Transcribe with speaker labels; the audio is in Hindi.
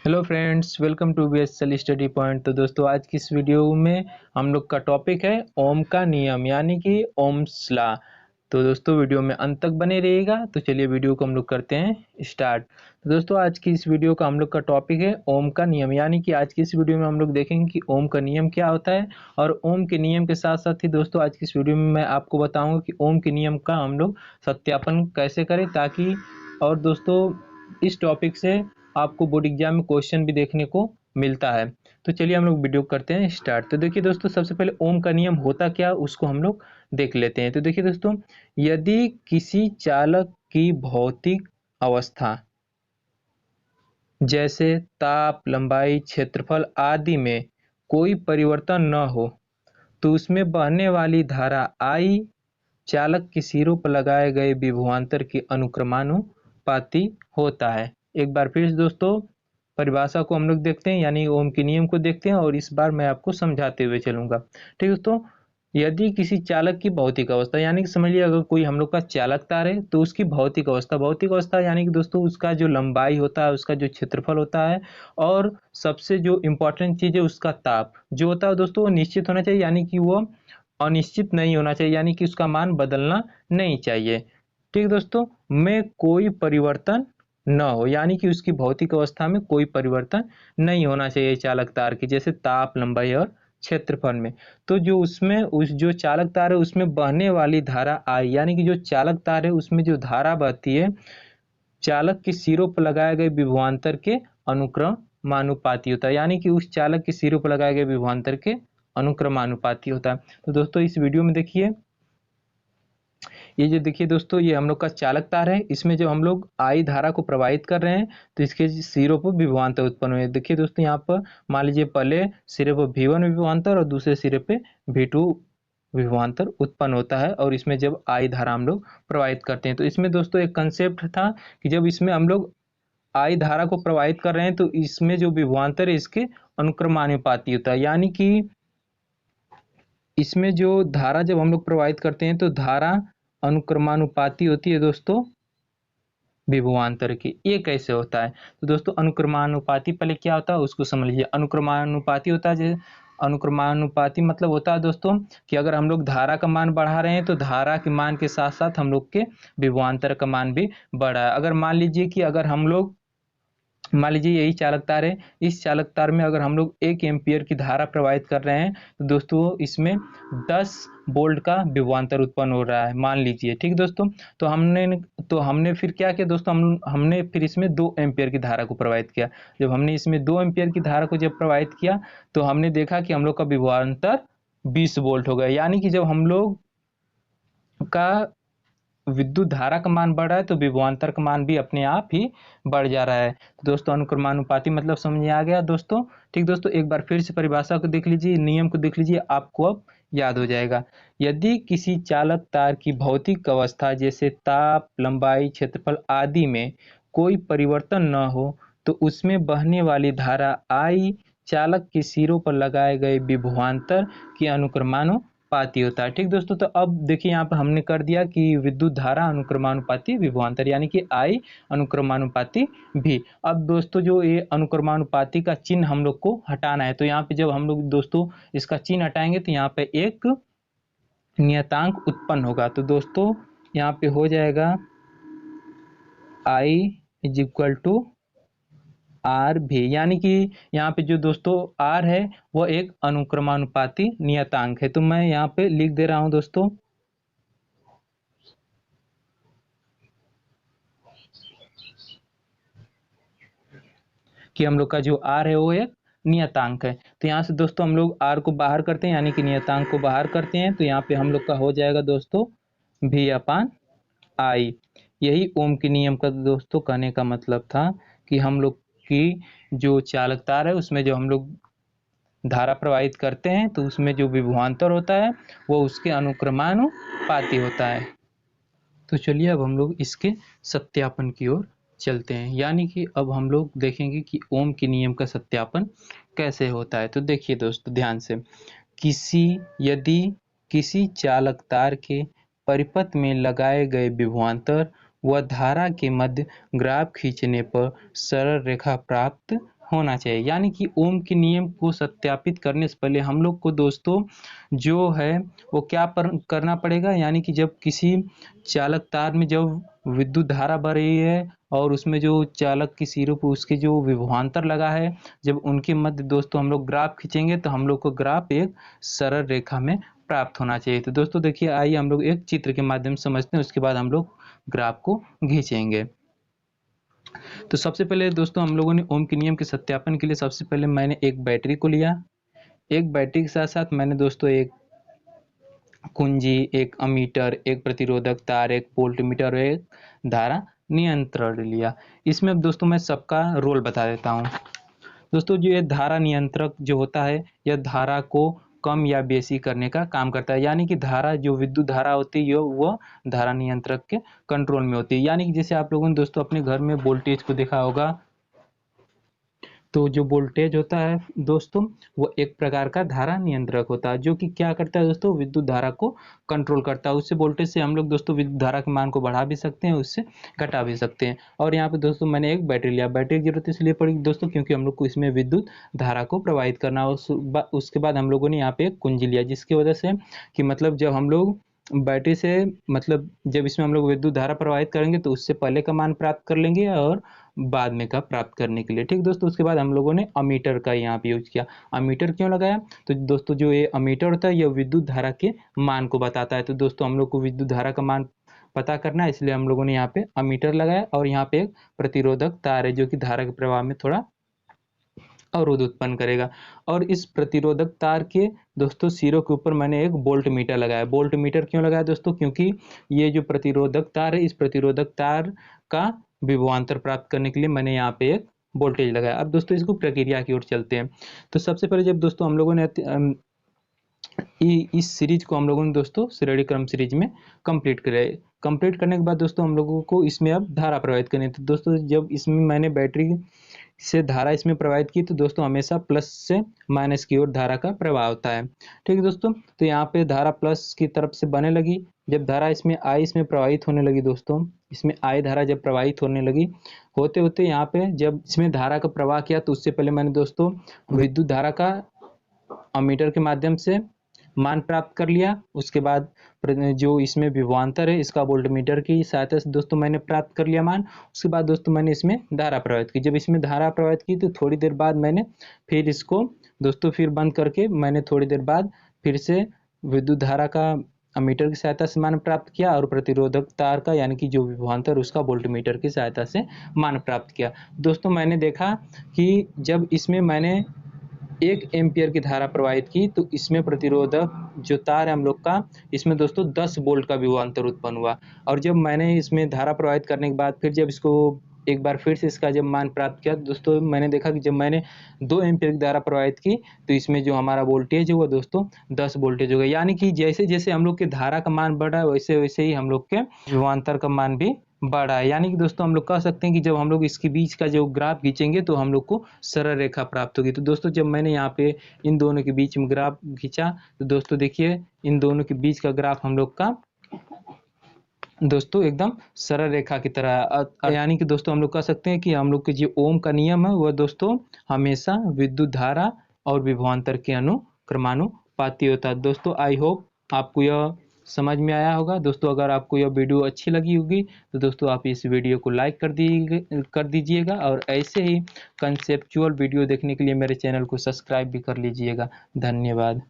Speaker 1: Hello friends, welcome to BSL study point. तो दोस्तों, आज की इस वीडियो में हम लोग का टॉपिक है ओम का नियम यानी कि ओम्स लॉ। तो दोस्तों, वीडियो में अंत तक बने रहिएगा। तो चलिए वीडियो को हम लोग करते हैं स्टार्ट। तो दोस्तों, आज की इस वीडियो का हम लोग का टॉपिक है ओम का नियम यानी कि आज की इस वीडियो में हम लोग देखेंगे कि ओम का नियम क्या होता है। और ओम के नियम के साथ साथ ही दोस्तों, आज की इस वीडियो में मैं आपको बताऊंगा कि ओम के नियम का हम लोग सत्यापन कैसे करें, ताकि और दोस्तों इस टॉपिक से आपको बोर्ड एग्जाम में क्वेश्चन भी देखने को मिलता है। तो चलिए हम लोग वीडियो करते हैं स्टार्ट। तो देखिए दोस्तों, सबसे पहले ओम का नियम होता क्या उसको हम लोग देख लेते हैं। तो देखिए दोस्तों, यदि किसी चालक की भौतिक अवस्था जैसे ताप, लंबाई, क्षेत्रफल आदि में कोई परिवर्तन न हो तो उसमें बहने वाली धारा I चालक के सिरों पर लगाए गए विभवांतर के अनुक्रमानुपाती होता है। एक बार फिर दोस्तों, परिभाषा को हम लोग देखते हैं यानी ओम के नियम को देखते हैं, और इस बार मैं आपको समझाते हुए चलूंगा। ठीक है दोस्तों, यदि किसी चालक की भौतिक अवस्था यानी कि समझ लिया, अगर कोई हम लोग का चालक तार है तो उसकी भौतिक अवस्था यानी कि दोस्तों उसका जो लंबाई होता है, उसका जो क्षेत्रफल होता है, और सबसे जो इम्पोर्टेंट चीज है उसका ताप जो होता है दोस्तों, वो निश्चित होना चाहिए यानी कि वो अनिश्चित नहीं होना चाहिए, यानी कि उसका मान बदलना नहीं चाहिए। ठीक दोस्तों, में कोई परिवर्तन न हो यानी कि उसकी भौतिक अवस्था में कोई परिवर्तन नहीं होना चाहिए चालक तार की, जैसे ताप, लंबाई और क्षेत्रफल में। तो जो उसमें उस जो चालक तार है उसमें बहने वाली धारा आई यानी कि जो चालक तार है उसमें जो धारा बहती है चालक के सिरों पर लगाए गए विभवांतर के अनुक्रमानुपाती होता है, यानी कि उस चालक के सिरों पर लगाए गए विभवांतर के अनुक्रमानुपाती होता है। तो दोस्तों, इस वीडियो में देखिए, ये जो देखिए दोस्तों, ये हम लोग का चालक तार है। इसमें जो हम लोग आई धारा को प्रवाहित कर रहे हैं तो इसके सिरों पर विभवांतर उत्पन्न हुए। देखिए दोस्तों, यहाँ पर मान लीजिए पहले सिरे पर V1 विभवांतर और दूसरे सिरे पे V2 विभवांतर उत्पन्न होता है, और इसमें जब आई धारा हम लोग प्रवाहित करते हैं तो इसमें दोस्तों एक कंसेप्ट था कि जब इसमें हम लोग आई धारा को प्रवाहित कर रहे हैं तो इसमें जो विभवांतर है इसके अनुक्रमानुपाती होता है, यानी कि इसमें जो धारा जब हम लोग प्रवाहित करते हैं तो धारा अनुक्रमानुपाती होती है दोस्तों विभवांतर की। ये कैसे होता है? तो दोस्तों, अनुक्रमानुपाती पहले क्या होता है उसको समझ लीजिए। अनुक्रमानुपाती होता है जैसे, अनुक्रमानुपाती मतलब होता है दोस्तों कि अगर हम लोग धारा का मान बढ़ा रहे हैं तो धारा के मान के साथ साथ हम लोग के विभवांतर का मान भी बढ़ा है। अगर मान लीजिए कि अगर हम लोग मान लीजिए यही चालक तार है, इस चालक तार में अगर हम लोग 1 एम्पियर की धारा प्रवाहित कर रहे हैं तो दोस्तों इसमें 10 वोल्ट का विभवांतर उत्पन्न हो रहा है, मान लीजिए। ठीक दोस्तों, तो हमने फिर क्या किया दोस्तों, हमने फिर इसमें 2 एम्पियर की धारा को प्रवाहित किया। जब हमने इसमें 2 एम्पियर की धारा को जब प्रवाहित किया तो हमने देखा कि हम लोग का विभवांतर 20 वोल्ट हो गया, यानी कि जब हम लोग का विद्युत धारा का मान बढ़ रहा है तो विभवांतर का मान भी अपने आप ही बढ़ जा रहा है। तो दोस्तों, अनुक्रमानुपाती मतलब समझ में आ गया दोस्तों। ठीक दोस्तों, एक बार फिर से परिभाषा को देख लीजिए, नियम को देख लीजिए, आपको अब याद हो जाएगा। यदि किसी चालक तार की भौतिक अवस्था जैसे ताप, लंबाई, क्षेत्रफल आदि में कोई परिवर्तन न हो तो उसमें बहने वाली धारा I चालक के सिरों पर लगाए गए विभवांतर के अनुक्रमानुपाती होता है। ठीक दोस्तों, तो अब देखिए यहाँ पर हमने कर दिया कि विद्युत धारा अनुक्रमानुपाती विभवांतर यानी कि I अनुक्रमानुपाती V। अब दोस्तों, जो ये अनुक्रमानुपाती का चिन्ह हम लोग को हटाना है, तो यहाँ पे जब हम लोग दोस्तों इसका चिन्ह हटाएंगे तो यहाँ पे एक नियतांक उत्पन्न होगा। तो दोस्तों यहाँ पे हो जाएगा I is equal to R भी, यानी कि यहाँ पे जो दोस्तों आर है वो एक अनुक्रमानुपाती नियतांक है। तो मैं यहाँ पे लिख दे रहा हूँ दोस्तों कि हम लोग का जो आर है वो एक नियतांक है। तो यहाँ से दोस्तों हम लोग आर को बाहर करते हैं यानी कि नियतांक को बाहर करते हैं, तो यहाँ पे हम लोग का हो जाएगा दोस्तों V अपान आई। यही ओम के नियम का दोस्तों कहने का मतलब था कि हम लोग की जो चालक तार है उसमें जो हम लोग धारा प्रवाहित करते हैं तो उसमें जो विभवांतर होता है वो उसके अनुक्रमानुपाती होता है। तो चलिए अब हम लोग इसके सत्यापन की ओर चलते हैं, यानी कि अब हम लोग देखेंगे कि ओम के नियम का सत्यापन कैसे होता है। तो देखिए दोस्तों ध्यान से, किसी यदि किसी चालक तार के परिपथ में लगाए गए विभवांतर व धारा के मध्य ग्राफ खींचने पर सरल रेखा प्राप्त होना चाहिए। यानी कि ओम के नियम को सत्यापित करने से पहले हम लोग को दोस्तों जो है वो क्या करना पड़ेगा, यानी कि जब किसी चालक तार में जब विद्युत धारा बह रही है और उसमें जो चालक की सिरों पर उसके जो विभवांतर लगा है, जब उनके मध्य दोस्तों हम लोग ग्राफ खींचेंगे तो हम लोग को ग्राफ एक सरल रेखा में प्राप्त होना चाहिए। तो दोस्तों देखिए, आइए हम लोग एक चित्र के माध्यम से समझते हैं, उसके बाद हम लोग ग्राफ को खींचेंगे। तो सबसे पहले दोस्तों हम लोगों ने ओम के नियम के सत्यापन के लिए सबसे पहले मैंने एक बैटरी को लिया। एक बैटरी के साथ साथ मैंने दोस्तों एक कुंजी, एक अमीटर, एक प्रतिरोधक तार, एक वोल्टमीटर और एक धारा नियंत्रण लिया। इसमें अब दोस्तों मैं सबका रोल बता देता हूँ। दोस्तों जो ये धारा नियंत्रक जो होता है, यह धारा को कम या बेसी करने का काम करता है। यानी कि धारा जो विद्युत धारा होती है वह धारा नियंत्रक के कंट्रोल में होती है। यानी कि जैसे आप लोगों ने दोस्तों अपने घर में वोल्टेज को देखा होगा, तो जो वोल्टेज होता है दोस्तों वो एक प्रकार का धारा नियंत्रक होता है, जो कि क्या करता है दोस्तों, विद्युत धारा को कंट्रोल करता है। उससे वोल्टेज से हम लोग दोस्तों विद्युत धारा के मान को बढ़ा भी सकते हैं, उससे घटा भी सकते हैं। और यहाँ पे दोस्तों मैंने एक बैटरी लिया। बैटरी की जरूरत इसलिए पड़ी दोस्तों क्योंकि हम लोग को इसमें विद्युत धारा को प्रवाहित करना हो। उसके बाद हम लोगों ने यहाँ पे एक कुंजी लिया, जिसकी वजह से कि मतलब जब हम लोग बैटरी से मतलब जब इसमें हम लोग विद्युत धारा प्रवाहित करेंगे तो उससे पहले का मान प्राप्त कर लेंगे और बाद में का प्राप्त करने के लिए। ठीक दोस्तों, उसके बाद हम लोगों ने अमीटर का यहाँ पे यूज किया। अमीटर क्यों लगाया, तो दोस्तों जो ये अमीटर होता है यह विद्युत धारा के मान को बताता है। तो दोस्तों हम लोग को विद्युत धारा का मान पता करना है, इसलिए हम लोगों ने यहाँ पे अमीटर लगाया। और यहाँ पे एक प्रतिरोधक तार है जो कि धारा के प्रवाह में थोड़ा अवरोध उत्पन्न करेगा। और इस प्रतिरोधक तार के दोस्तों सिरों के ऊपर मैंने एक वोल्ट मीटर लगाया। वोल्ट मीटर क्यों लगाया दोस्तों, क्योंकि ये जो प्रतिरोधक तार है, इस प्रतिरोधक तार का विभवांतर प्राप्त करने के लिए मैंने यहाँ पे एक वोल्टेज लगाया। अब दोस्तों इसको प्रक्रिया की ओर चलते हैं। तो सबसे पहले जब दोस्तों हम लोगों ने इस सीरीज को हम लोगों ने दोस्तों श्रेणी क्रम सीरीज में कंप्लीट करने के बाद दोस्तों हम लोगों को इसमें अब धारा प्रवाहित करनी है। तो दोस्तों जब इसमें मैंने बैटरी से धारा इसमें प्रवाहित की तो दोस्तों हमेशा प्लस से माइनस की ओर धारा का प्रवाह होता है। ठीक है दोस्तों, तो यहाँ पे धारा प्लस की तरफ से बने लगी। जब धारा इसमें प्रवाहित होने लगी दोस्तों, इसमें आई धारा जब प्रवाहित होने लगी, होते होते यहाँ पे जब इसमें धारा का प्रवाह किया तो उससे पहले मैंने दोस्तों विद्युत धारा का अमीटर के माध्यम से मान प्राप्त कर लिया। उसके बाद जो इसमें विभवांतर है इसका वोल्टमीटर की सहायता से दोस्तों मैंने प्राप्त कर लिया मान। उसके बाद दोस्तों मैंने इसमें धारा प्रवाहित की। जब इसमें धारा प्रवाहित की तो थोड़ी देर बाद मैंने फिर इसको दोस्तों फिर बंद करके मैंने थोड़ी देर बाद फिर से विद्युत धारा का अमीटर की सहायता से मान प्राप्त किया और प्रतिरोधक तार का यानी कि जो विभवांतर उसका वोल्टमीटर की सहायता से मान प्राप्त किया। दोस्तों मैंने देखा कि जब इसमें मैंने 1 एम्पियर की धारा प्रवाहित की तो इसमें प्रतिरोधक जो तार है हम लोग का, इसमें दोस्तों 10 वोल्ट का विभवांतर उत्पन्न हुआ। और जब मैंने इसमें धारा प्रवाहित करने के बाद फिर जब इसको एक बार फिर से इसका जब मान प्राप्त किया दोस्तों, मैंने देखा कि जब मैंने 2 एम्पियर की धारा प्रवाहित की तो इसमें जो हमारा वोल्टेज है वो दोस्तों 10 वोल्टेज हो गया। यानी कि जैसे जैसे हम लोग के धारा का मान बढ़ा है वैसे वैसे ही हम लोग के विभवांतर का मान भी बढ़ा है। यानी कि दोस्तों हम लोग कह सकते हैं कि जब हम लोग इसके बीच का जो ग्राफ खींचेंगे तो हम लोग को सरल रेखा प्राप्त होगी। तो दोस्तों जब मैंने यहाँ पे इन दोनों के बीच में ग्राफ खींचा तो दोस्तों देखिए इन दोनों के बीच का ग्राफ हम लोग का दोस्तों एकदम सरल रेखा की तरह। यानी कि दोस्तों हम लोग कह सकते हैं कि हम लोग के जो ओम का नियम है वह दोस्तों हमेशा विद्युत धारा और विभवांतर के अनुक्रमानुपाती होता है। दोस्तों आई होप आपको यह समझ में आया होगा। दोस्तों अगर आपको यह वीडियो अच्छी लगी होगी तो दोस्तों आप इस वीडियो को लाइक कर दीजिएगा और ऐसे ही कंसेप्चुअल वीडियो देखने के लिए मेरे चैनल को सब्सक्राइब भी कर लीजिएगा। धन्यवाद।